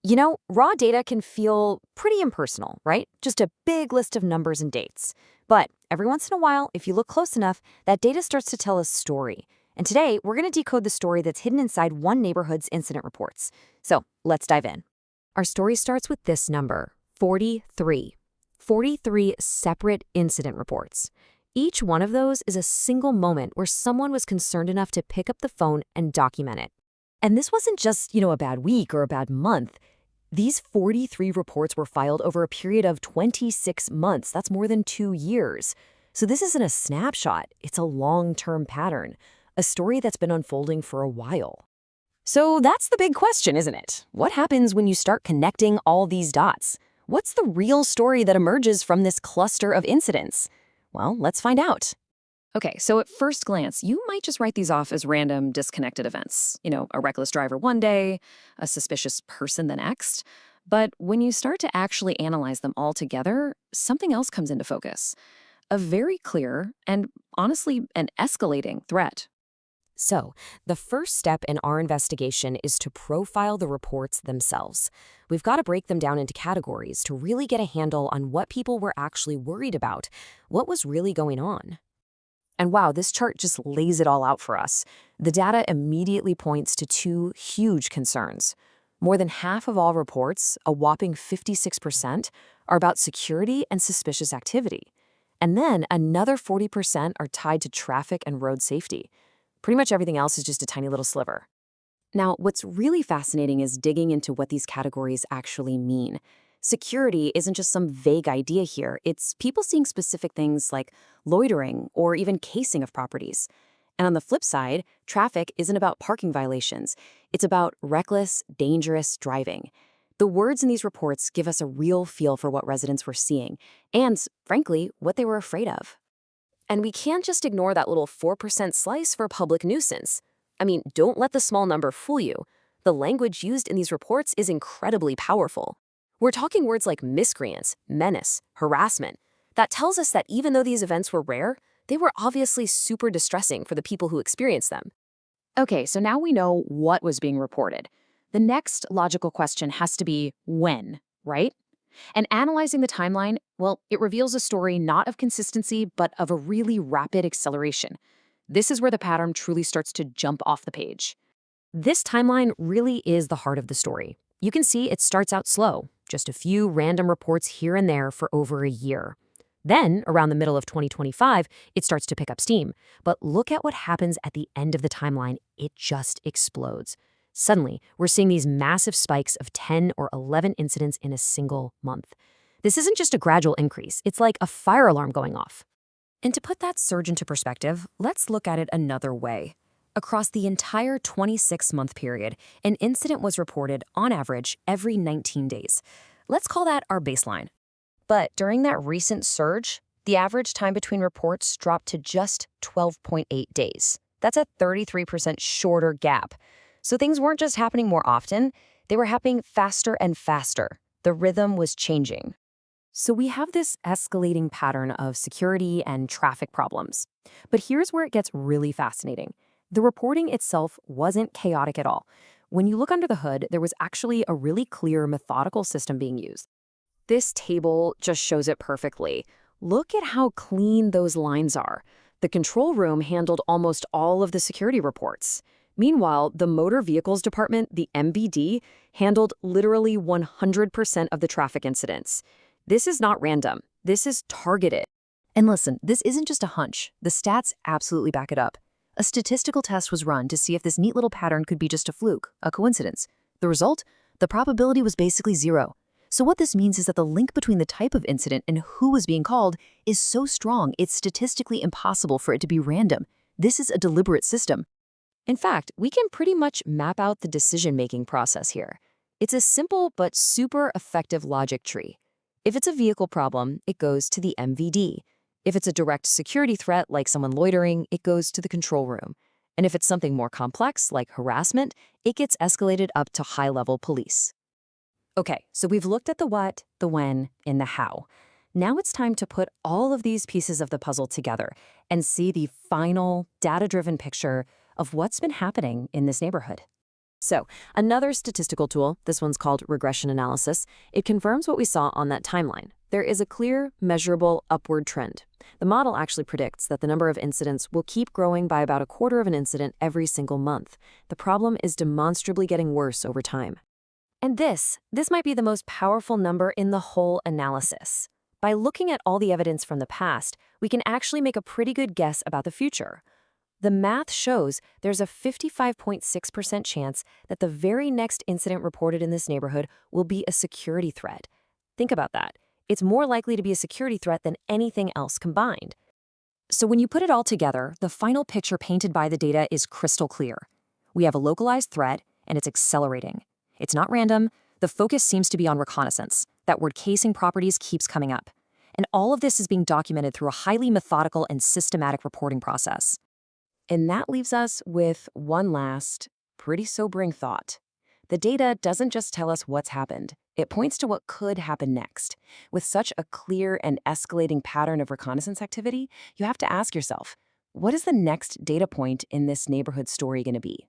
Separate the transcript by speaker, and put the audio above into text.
Speaker 1: Raw data can feel pretty impersonal, right? Just a big list of numbers and dates. But every once in a while, if you look close enough, that data starts to tell a story. And today, we're going to decode the story that's hidden inside one neighborhood's incident reports. So let's dive in. Our story starts with this number, 43. 43 separate incident reports. Each one of those is a single moment where someone was concerned enough to pick up the phone and document it. And this wasn't just, a bad week or a bad month. These 43 reports were filed over a period of 26 months. That's more than 2 years. So this isn't a snapshot. It's a long-term pattern, a story that's been unfolding for a while. So that's the big question, isn't it? What happens when you start connecting all these dots? What's the real story that emerges from this cluster of incidents? Well, let's find out. Okay, so at first glance, you might just write these off as random, disconnected events. A reckless driver one day, a suspicious person the next. But when you start to actually analyze them all together, something else comes into focus. A very clear and, honestly, an escalating threat. So, the first step in our investigation is to profile the reports themselves. We've got to break them down into categories to really get a handle on what people were actually worried about, what was really going on. And wow, this chart just lays it all out for us. The data immediately points to two huge concerns. More than half of all reports, a whopping 56%, are about security and suspicious activity. And then another 40% are tied to traffic and road safety. Pretty much everything else is just a tiny little sliver. Now, what's really fascinating is digging into what these categories actually mean. Security isn't just some vague idea here. It's people seeing specific things like loitering or even casing of properties. And on the flip side, traffic isn't about parking violations. It's about reckless, dangerous driving. The words in these reports give us a real feel for what residents were seeing and, frankly, what they were afraid of. And we can't just ignore that little 4% slice for public nuisance. Don't let the small number fool you. The language used in these reports is incredibly powerful. We're talking words like miscreants, menace, harassment. That tells us that even though these events were rare, they were obviously super distressing for the people who experienced them. Okay, so now we know what was being reported. The next logical question has to be when, right? And analyzing the timeline, well, it reveals a story not of consistency, but of a really rapid acceleration. This is where the pattern truly starts to jump off the page. This timeline really is the heart of the story. You can see it starts out slow, just a few random reports here and there for over a year. Then, around the middle of 2025, it starts to pick up steam. But look at what happens at the end of the timeline. It just explodes. Suddenly, we're seeing these massive spikes of 10 or 11 incidents in a single month. This isn't just a gradual increase. It's like a fire alarm going off. And to put that surge into perspective, let's look at it another way. Across the entire 26-month period, an incident was reported, on average, every 19 days. Let's call that our baseline. But during that recent surge, the average time between reports dropped to just 12.8 days. That's a 33% shorter gap. So things weren't just happening more often, they were happening faster and faster. The rhythm was changing. So we have this escalating pattern of security and traffic problems. But here's where it gets really fascinating. The reporting itself wasn't chaotic at all. When you look under the hood, there was actually a really clear, methodical system being used. This table just shows it perfectly. Look at how clean those lines are. The control room handled almost all of the security reports. Meanwhile, the Motor Vehicles Department, the MVD, handled literally 100% of the traffic incidents. This is not random. This is targeted. And listen, this isn't just a hunch. The stats absolutely back it up. A statistical test was run to see if this neat little pattern could be just a fluke, a coincidence. The result? The probability was basically zero. So what this means is that the link between the type of incident and who was being called is so strong, it's statistically impossible for it to be random. This is a deliberate system. In fact, we can pretty much map out the decision-making process here. It's a simple but super effective logic tree. If it's a vehicle problem, it goes to the MVD. If it's a direct security threat like someone loitering, it goes to the control room. And if it's something more complex like harassment, it gets escalated up to high-level police. Okay, so we've looked at the what, the when, and the how. Now it's time to put all of these pieces of the puzzle together and see the final, data-driven picture of what's been happening in this neighborhood. So, another statistical tool, this one's called regression analysis, it confirms what we saw on that timeline. There is a clear, measurable upward trend. The model actually predicts that the number of incidents will keep growing by about a quarter of an incident every single month. The problem is demonstrably getting worse over time. And this might be the most powerful number in the whole analysis. By looking at all the evidence from the past, we can actually make a pretty good guess about the future. The math shows there's a 55.6% chance that the very next incident reported in this neighborhood will be a security threat. Think about that. It's more likely to be a security threat than anything else combined. So when you put it all together, the final picture painted by the data is crystal clear. We have a localized threat, and it's accelerating. It's not random. The focus seems to be on reconnaissance. That word casing properties keeps coming up. And all of this is being documented through a highly methodical and systematic reporting process. And that leaves us with one last, pretty sobering thought. The data doesn't just tell us what's happened. It points to what could happen next. With such a clear and escalating pattern of reconnaissance activity, you have to ask yourself, what is the next data point in this neighborhood story going to be?